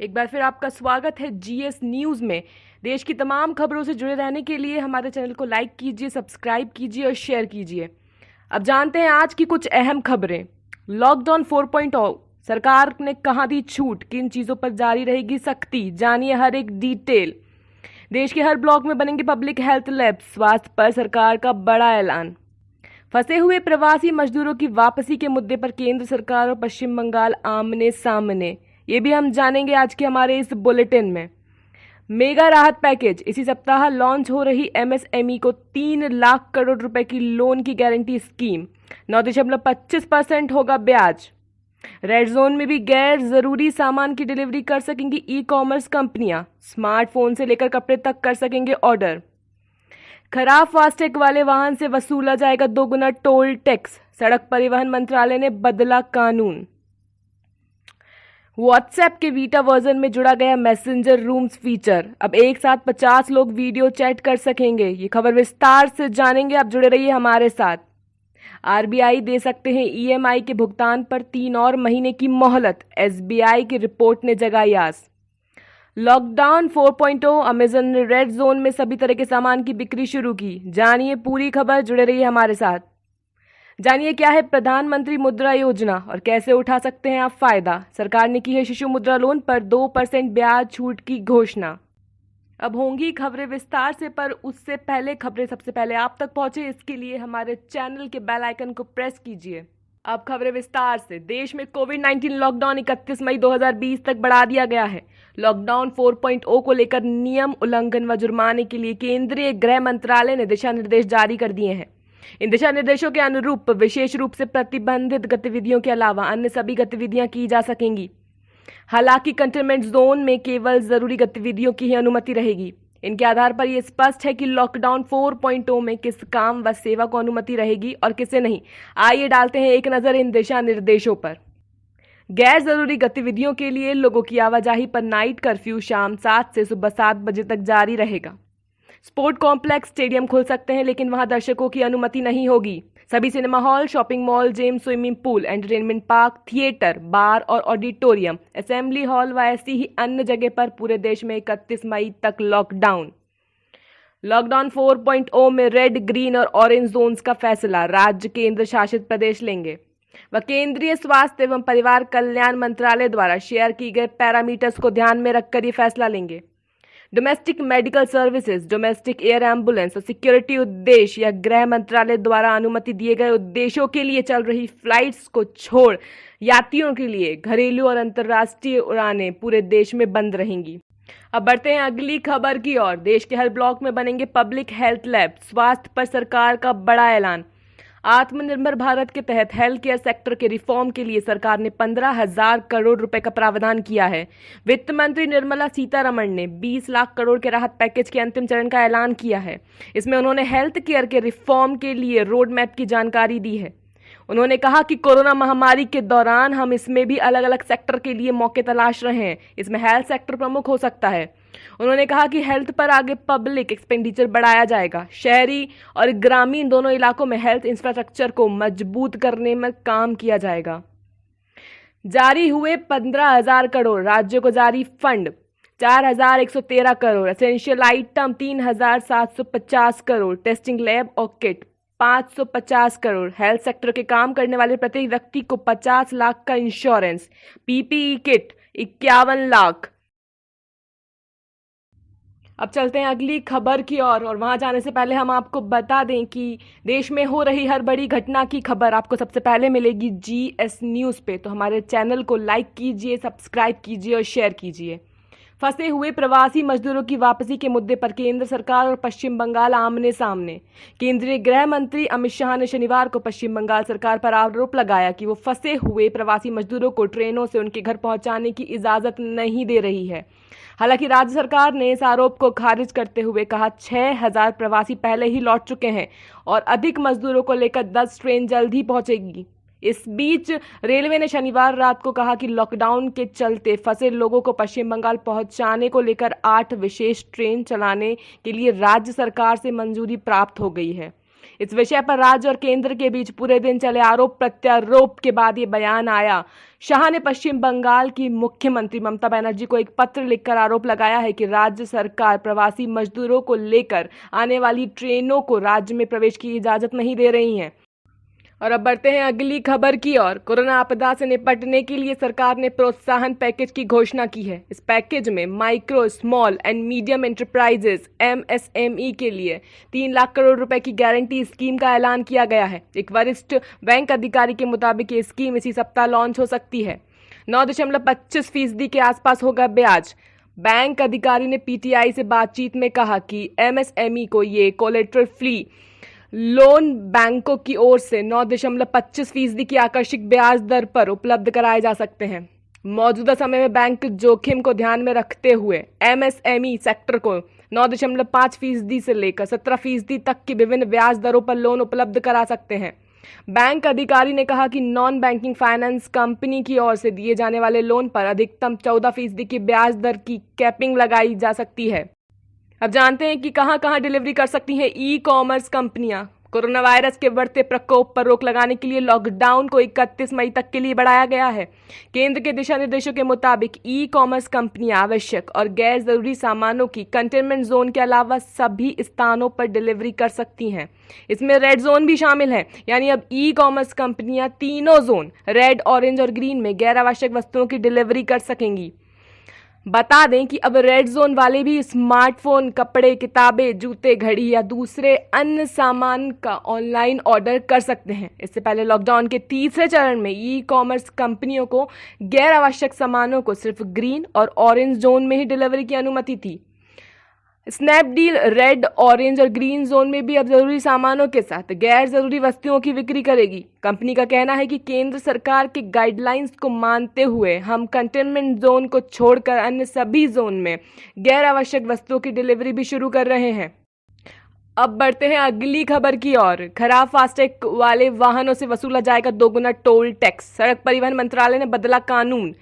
एक बार फिर आपका स्वागत है जीएस न्यूज़ में। देश की तमाम खबरों से जुड़े रहने के लिए हमारे चैनल को लाइक कीजिए, सब्सक्राइब कीजिए और शेयर कीजिए। अब जानते हैं आज की कुछ अहम खबरें। लॉकडाउन 4.0, सरकार ने कहाँ दी छूट, किन चीज़ों पर जारी रहेगी सख्ती, जानिए हर एक डिटेल। देश के हर ब्लॉक में बनेंगे पब्लिक हेल्थ लैब, स्वास्थ्य पर सरकार का बड़ा ऐलान। फंसे हुए प्रवासी मजदूरों की वापसी के मुद्दे पर केंद्र सरकार और पश्चिम बंगाल आमने सामने, ये भी हम जानेंगे आज के हमारे इस बुलेटिन में। मेगा राहत पैकेज, इसी सप्ताह लॉन्च हो रही एमएसएमई को 3 लाख करोड़ रुपए की लोन की गारंटी स्कीम, 9.25% होगा ब्याज। रेड जोन में भी गैर जरूरी सामान की डिलीवरी कर सकेंगी ई कॉमर्स कंपनियां, स्मार्टफोन से लेकर कपड़े तक कर सकेंगे ऑर्डर। खराब फास्टैग वाले वाहन से वसूला जाएगा 2 गुना टोल टैक्स, सड़क परिवहन मंत्रालय ने बदला कानून। व्हाट्सएप के वीटा वर्जन में जुड़ा गया मैसेंजर रूम्स फीचर, अब एक साथ 50 लोग वीडियो चैट कर सकेंगे। ये खबर विस्तार से जानेंगे, आप जुड़े रहिए हमारे साथ। आरबीआई दे सकते हैं ईएमआई के भुगतान पर 3 और महीने की मोहलत, एसबीआई की रिपोर्ट ने जगाई आस। लॉकडाउन 4.0, अमेजन ने रेड जोन में सभी तरह के सामान की बिक्री शुरू की। जानिए पूरी खबर, जुड़े रहिए हमारे साथ। जानिए क्या है प्रधानमंत्री मुद्रा योजना और कैसे उठा सकते हैं आप फायदा। सरकार ने की है शिशु मुद्रा लोन पर 2% ब्याज छूट की घोषणा। अब होंगी खबरें विस्तार से, पर उससे पहले खबरें सबसे पहले आप तक पहुंचे, इसके लिए हमारे चैनल के बेल आइकन को प्रेस कीजिए। अब खबरें विस्तार से। देश में कोविड-19 लॉकडाउन 31 मई 2020 तक बढ़ा दिया गया है। लॉकडाउन 4.0 को लेकर नियम उल्लंघन व जुर्माने के लिए केंद्रीय गृह मंत्रालय ने दिशा निर्देश जारी कर दिए हैं। इन दिशा निर्देशों के अनुरूप विशेष रूप से प्रतिबंधित गतिविधियों के अलावा अन्य सभी गतिविधियां की जा सकेंगी। हालांकि कंटेनमेंट जोन में केवल जरूरी गतिविधियों की ही अनुमति रहेगी। इनके आधार पर यह स्पष्ट है कि लॉकडाउन 4.0 में किस काम व सेवा को अनुमति रहेगी और किसे नहीं। आइए डालते हैं एक नजर इन दिशा निर्देशों पर। गैर जरूरी गतिविधियों के लिए लोगों की आवाजाही पर नाइट कर्फ्यू शाम 7 से सुबह 7 बजे तक जारी रहेगा। स्पोर्ट कॉम्प्लेक्स, स्टेडियम खुल सकते हैं लेकिन वहां दर्शकों की अनुमति नहीं होगी। सभी cinema hall, shopping mall, gym, swimming pool, entertainment park, theatre, bar और ऑडिटोरियम, असेंबली हॉल व ऐसी ही अन्य जगह पर पूरे देश में 31 मई तक लॉकडाउन। लॉकडाउन 4.0 में रेड, ग्रीन और ऑरेंज जोन्स का फैसला राज्य केंद्र शासित प्रदेश लेंगे। वह केंद्रीय स्वास्थ्य एवं परिवार कल्याण मंत्रालय द्वारा शेयर की गए पैरामीटर्स को ध्यान में रखकर ये फैसला लेंगे। Domestic medical services, domestic air ambulance और सिक्योरिटी उद्देश्य या गृह मंत्रालय द्वारा अनुमति दिए गए उद्देश्यों के लिए चल रही फ्लाइट्स को छोड़ यात्रियों के लिए घरेलू और अंतर्राष्ट्रीय उड़ानें पूरे देश में बंद रहेंगी। अब बढ़ते हैं अगली खबर की ओर। देश के हर ब्लॉक में बनेंगे पब्लिक हेल्थ लैब, स्वास्थ्य पर सरकार का बड़ा ऐलान। आत्मनिर्भर भारत के तहत हेल्थ केयर सेक्टर के रिफॉर्म के लिए सरकार ने 15,000 करोड़ रुपए का प्रावधान किया है। वित्त मंत्री निर्मला सीतारमण ने 20 लाख करोड़ के राहत पैकेज के अंतिम चरण का ऐलान किया है। इसमें उन्होंने हेल्थ केयर के रिफॉर्म के लिए रोड मैप की जानकारी दी है। उन्होंने कहा कि कोरोना महामारी के दौरान हम इसमें भी अलग अलग सेक्टर के लिए मौके तलाश रहे हैं। इसमें हेल्थ सेक्टर प्रमुख हो सकता है। उन्होंने कहा कि हेल्थ पर आगे पब्लिक एक्सपेंडिचर बढ़ाया जाएगा। शहरी और ग्रामीण दोनों इलाकों में हेल्थ इंफ्रास्ट्रक्चर को मजबूत करने में काम किया जाएगा। जारी हुए 15,000 करोड़, राज्यों को जारी fund 4,113 crore, essential item 3,750 crore, testing lab और किट 550 करोड़, हेल्थ सेक्टर के काम करने वाले प्रत्येक व्यक्ति को 50 लाख का इंश्योरेंस, पीपीई किट 51 लाख। अब चलते हैं अगली खबर की ओर और वहां जाने से पहले हम आपको बता दें कि देश में हो रही हर बड़ी घटना की खबर आपको सबसे पहले मिलेगी जीएस न्यूज़ पे। तो हमारे चैनल को लाइक कीजिए, सब्सक्राइब कीजिए और शेयर कीजिए। फंसे हुए प्रवासी मजदूरों की वापसी के मुद्दे पर केंद्र सरकार और पश्चिम बंगाल आमने सामने। केंद्रीय गृह मंत्री अमित शाह ने शनिवार को पश्चिम बंगाल सरकार पर आरोप लगाया कि वो फंसे हुए प्रवासी मजदूरों को ट्रेनों से उनके घर पहुंचाने की इजाजत नहीं दे रही है। हालांकि राज्य सरकार ने इस आरोप को खारिज करते हुए कहा 6,000 प्रवासी पहले ही लौट चुके हैं और अधिक मजदूरों को लेकर 10 ट्रेन जल्द ही पहुंचेगी। इस बीच रेलवे ने शनिवार रात को कहा कि लॉकडाउन के चलते फंसे लोगों को पश्चिम बंगाल पहुंचाने को लेकर 8 विशेष ट्रेन चलाने के लिए राज्य सरकार से मंजूरी प्राप्त हो गई है। इस विषय पर राज्य और केंद्र के बीच पूरे दिन चले आरोप प्रत्यारोप के बाद ये बयान आया। शाह ने पश्चिम बंगाल की मुख्यमंत्री ममता बनर्जी को एक पत्र लिखकर आरोप लगाया है कि राज्य सरकार प्रवासी मजदूरों को लेकर आने वाली ट्रेनों को राज्य में प्रवेश की इजाजत नहीं दे रही है। और अब बढ़ते हैं अगली खबर की ओर। कोरोना आपदा से निपटने के लिए सरकार ने प्रोत्साहन पैकेज की घोषणा की है। इस पैकेज में micro, small and medium enterprises MSME के लिए 3 लाख करोड़ रुपए की गारंटी स्कीम का ऐलान किया गया है। एक वरिष्ठ बैंक अधिकारी के मुताबिक ये स्कीम इसी सप्ताह लॉन्च हो सकती है। 9.25% के आसपास होगा ब्याज। बैंक अधिकारी ने PTI से बातचीत में कहा कि MSME को ये कोलेटरल फ्री लोन बैंकों की ओर से 9.25% की आकर्षक ब्याज दर पर उपलब्ध कराए जा सकते हैं। मौजूदा समय में बैंक जोखिम को ध्यान में रखते हुए MSME सेक्टर को 9.5% से लेकर 17% तक की विभिन्न ब्याज दरों पर लोन उपलब्ध करा सकते हैं। बैंक अधिकारी ने कहा कि नॉन बैंकिंग फाइनेंस कंपनी की ओर से दिए जाने वाले लोन पर अधिकतम 14% की ब्याज दर की कैपिंग लगाई जा सकती है। अब जानते हैं कि कहां कहां डिलीवरी कर सकती हैं ई-कॉमर्स कंपनियां। कोरोना वायरस के बढ़ते प्रकोप पर रोक लगाने के लिए लॉकडाउन को 31 मई तक के लिए बढ़ाया गया है। केंद्र के दिशा निर्देशों के मुताबिक ई-कॉमर्स कंपनियां आवश्यक और गैर जरूरी सामानों की कंटेनमेंट जोन के अलावा सभी स्थानों पर डिलीवरी कर सकती हैं। इसमें रेड जोन भी शामिल है, यानी अब ई-कॉमर्स कंपनियां तीनों जोन रेड, ऑरेंज और ग्रीन में गैर आवश्यक वस्तुओं की डिलीवरी कर सकेंगी। बता दें कि अब रेड जोन वाले भी स्मार्टफोन, कपड़े, किताबें, जूते, घड़ी या दूसरे अन्य सामान का ऑनलाइन ऑर्डर कर सकते हैं। इससे पहले लॉकडाउन के तीसरे चरण में ई-कॉमर्स कंपनियों को गैर आवश्यक सामानों को सिर्फ ग्रीन और ऑरेंज जोन में ही डिलीवरी की अनुमति थी। स्नैपडील रेड, ऑरेंज और ग्रीन जोन में भी अब जरूरी सामानों के साथ गैर जरूरी वस्तुओं की बिक्री करेगी। कंपनी का कहना है कि केंद्र सरकार के गाइडलाइंस को मानते हुए हम कंटेनमेंट जोन को छोड़कर अन्य सभी जोन में गैर आवश्यक वस्तुओं की डिलीवरी भी शुरू कर रहे हैं। अब बढ़ते हैं अगली खबर की ओर। खराब फास्टैग वाले वाहनों से वसूला जाएगा 2 गुना टोल टैक्स। सड़क परिवहन मंत्रालय ने बदला कानून।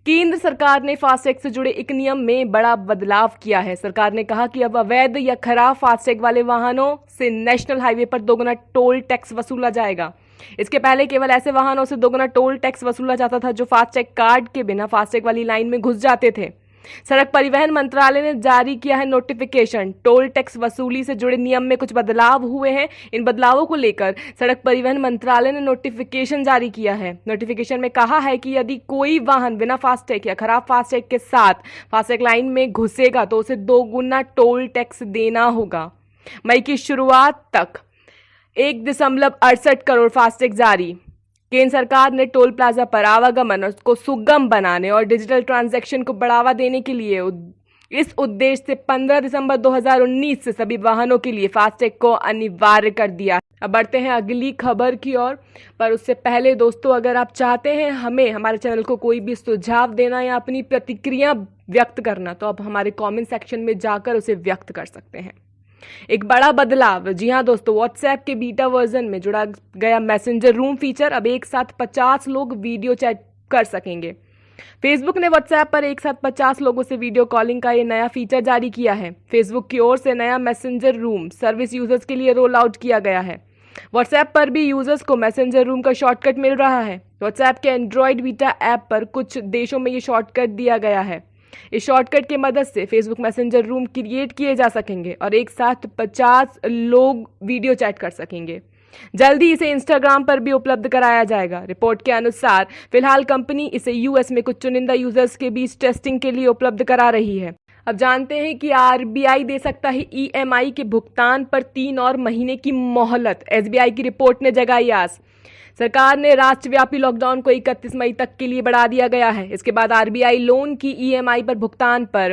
केंद्र सरकार ने फास्टैग से जुड़े एक नियम में बड़ा बदलाव किया है। सरकार ने कहा कि अब अवैध या खराब फास्टैग वाले वाहनों से नेशनल हाईवे पर 2 गुना टोल टैक्स वसूला जाएगा। इसके पहले केवल ऐसे वाहनों से 2 गुना टोल टैक्स वसूला जाता था जो फास्टैग कार्ड के बिना फास्टैग वाली लाइन में घुस जाते थे। सड़क परिवहन मंत्रालय ने जारी किया है नोटिफिकेशन। टोल टैक्स वसूली से जुड़े नियम में कुछ बदलाव हुए हैं। इन बदलावों को लेकर सड़क परिवहन मंत्रालय ने नोटिफिकेशन जारी किया है। नोटिफिकेशन में कहा है कि यदि कोई वाहन बिना फास्टैग या खराब फास्टैग के साथ फास्टैग लाइन में घुसेगा तो उसे 2 गुना टोल टैक्स देना होगा। मई की शुरुआत तक 1.68 करोड़ फास्टैग जारी। केंद्र सरकार ने टोल प्लाजा पर आवागमन को सुगम बनाने और डिजिटल ट्रांजैक्शन को बढ़ावा देने के लिए इस उद्देश्य से 15 दिसंबर 2019 से सभी वाहनों के लिए फास्टैग को अनिवार्य कर दिया। अब बढ़ते हैं अगली खबर की ओर, पर उससे पहले दोस्तों, अगर आप चाहते हैं हमें हमारे चैनल को कोई भी सुझाव देना या अपनी प्रतिक्रिया व्यक्त करना, तो आप हमारे कमेंट सेक्शन में जाकर उसे व्यक्त कर सकते हैं। एक बड़ा बदलाव, जी हाँ दोस्तों, व्हाट्सएप के बीटा वर्जन में जुड़ा गया मैसेंजर रूम फीचर। अब एक साथ 50 लोग वीडियो चैट कर सकेंगे। फेसबुक ने व्हाट्सएप पर एक साथ 50 लोगों से वीडियो कॉलिंग का ये नया फीचर जारी किया है। फेसबुक की ओर से नया मैसेंजर रूम सर्विस यूजर्स के लिए रोल आउट किया गया है। व्हाट्सएप पर भी यूजर्स को मैसेंजर रूम का शॉर्टकट मिल रहा है। व्हाट्सएप के एंड्रॉयड बीटा ऐप पर कुछ देशों में ये शॉर्टकट दिया गया है। इस शॉर्टकट की मदद से फेसबुक मैसेंजर रूम क्रिएट किए जा सकेंगे और एक साथ 50 लोग वीडियो चैट कर सकेंगे। जल्दी इसे इंस्टाग्राम पर भी उपलब्ध कराया जाएगा। रिपोर्ट के अनुसार फिलहाल कंपनी इसे यूएस में कुछ चुनिंदा यूजर्स के बीच टेस्टिंग के लिए उपलब्ध करा रही है। अब जानते हैं कि आरबीआई दे सकता है ईएमआई के भुगतान पर 3 और महीने की मोहलत। एसबीआई की रिपोर्ट ने जगाई आस। सरकार ने राष्ट्रव्यापी लॉकडाउन को 31 मई तक के लिए बढ़ा दिया गया है। इसके बाद आरबीआई लोन की ईएमआई पर भुगतान पर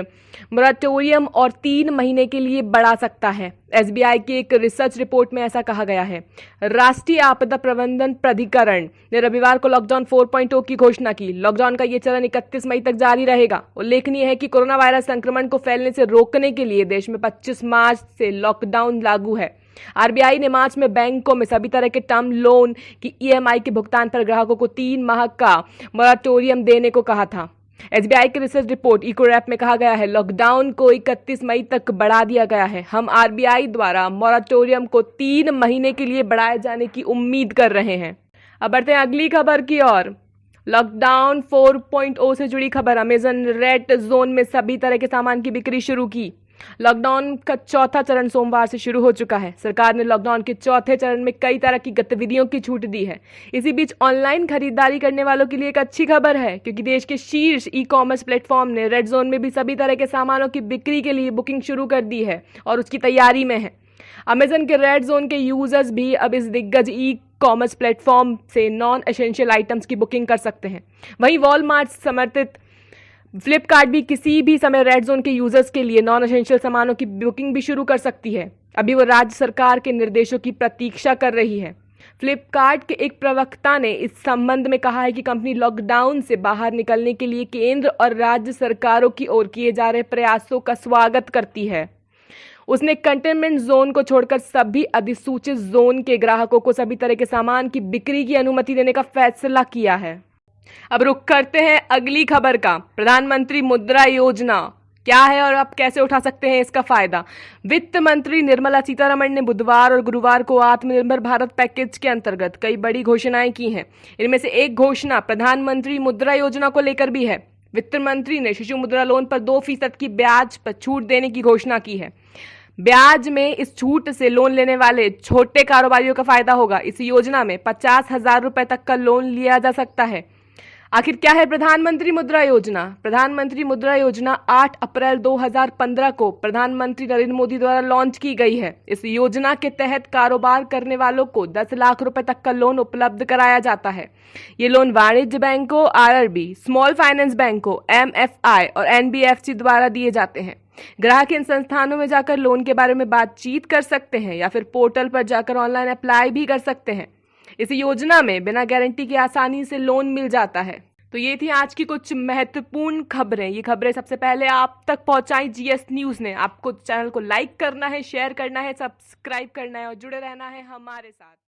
मोरेटोरियम और 3 महीने के लिए बढ़ा सकता है। एसबीआई की एक रिसर्च रिपोर्ट में ऐसा कहा गया है। राष्ट्रीय आपदा प्रबंधन प्राधिकरण ने रविवार को लॉकडाउन 4.0 की घोषणा की। लॉकडाउन का ये चरण 31 मई तक जारी रहेगा। उल्लेखनीय है कि कोरोना वायरस संक्रमण को फैलने से रोकने के लिए देश में 25 मार्च से लॉकडाउन लागू है। आरबीआई ने मार्च में बैंकों में सभी तरह के टर्म लोन की ईएमआई के भुगतान पर ग्राहकों को 3 माह का मोराटोरियम देने को कहा था। एसबीआई की रिसर्च रिपोर्ट इकोरैप में कहा गया है लॉकडाउन को 31 मई तक बढ़ा दिया गया है। हम आरबीआई द्वारा मॉरेटोरियम को 3 महीने के लिए बढ़ाए जाने की उम्मीद कर रहे हैं। अब बढ़ते हैं अगली खबर की ओर। लॉकडाउन 4.0 से जुड़ी खबर। अमेजन रेड जोन में सभी तरह के सामान की बिक्री शुरू की। लॉकडाउन का चौथा चरण सोमवार से शुरू हो चुका है। सरकार ने लॉकडाउन के चौथे चरण में कई तरह की गतिविधियों की छूट दी है। इसी बीच ऑनलाइन खरीदारी करने वालों के लिए एक अच्छी खबर है, क्योंकि देश के शीर्ष ई कॉमर्स प्लेटफॉर्म ने रेड जोन में भी सभी तरह के सामानों की बिक्री के लिए बुकिंग शुरू कर दी है और उसकी तैयारी में है। अमेजन के रेड जोन के यूजर्स भी अब इस दिग्गज ई कॉमर्स प्लेटफॉर्म से नॉन एसेंशियल आइटम्स की बुकिंग कर सकते हैं। वहीं वॉलमार्ट समर्थित फ्लिपकार्ट भी किसी भी समय रेड जोन के यूजर्स के लिए नॉन एसेंशियल सामानों की बुकिंग भी शुरू कर सकती है। अभी वो राज्य सरकार के निर्देशों की प्रतीक्षा कर रही है। फ्लिपकार्ट के एक प्रवक्ता ने इस संबंध में कहा है कि कंपनी लॉकडाउन से बाहर निकलने के लिए केंद्र और राज्य सरकारों की ओर किए जा रहे प्रयासों का स्वागत करती है। उसने कंटेनमेंट जोन को छोड़कर सभी अधिसूचित जोन के ग्राहकों को सभी तरह के सामान की बिक्री की अनुमति देने का फैसला किया है। अब रुक करते हैं अगली खबर का। प्रधानमंत्री मुद्रा योजना क्या है और आप कैसे उठा सकते हैं इसका फायदा। वित्त मंत्री निर्मला सीतारमण ने बुधवार और गुरुवार को आत्मनिर्भर भारत पैकेज के अंतर्गत कई बड़ी घोषणाएं की हैं। इनमें से एक घोषणा प्रधानमंत्री मुद्रा योजना को लेकर भी है। वित्त मंत्री ने शिशु मुद्रा लोन पर 2% की ब्याज पर छूट देने की घोषणा की है। ब्याज में इस छूट से लोन लेने वाले छोटे कारोबारियों का फायदा होगा। इस योजना में 50,000 रुपए तक का लोन लिया जा सकता है। आखिर क्या है प्रधानमंत्री मुद्रा योजना। प्रधानमंत्री मुद्रा योजना 8 अप्रैल 2015 को प्रधानमंत्री नरेंद्र मोदी द्वारा लॉन्च की गई है। इस योजना के तहत कारोबार करने वालों को 10 लाख रुपए तक का लोन उपलब्ध कराया जाता है। ये लोन वाणिज्य बैंकों, आरआरबी, स्मॉल फाइनेंस बैंकों, एमएफआई और एनबीएफसी द्वारा दिए जाते हैं। ग्राहक इन संस्थानों में जाकर लोन के बारे में बातचीत कर सकते हैं या फिर पोर्टल पर जाकर ऑनलाइन अप्लाई भी कर सकते हैं। इस योजना में बिना गारंटी के आसानी से लोन मिल जाता है। तो ये थी आज की कुछ महत्वपूर्ण खबरें। ये खबरें सबसे पहले आप तक पहुंचाई जीएस न्यूज़ ने। आपको चैनल को लाइक करना है, शेयर करना है, सब्सक्राइब करना है और जुड़े रहना है हमारे साथ।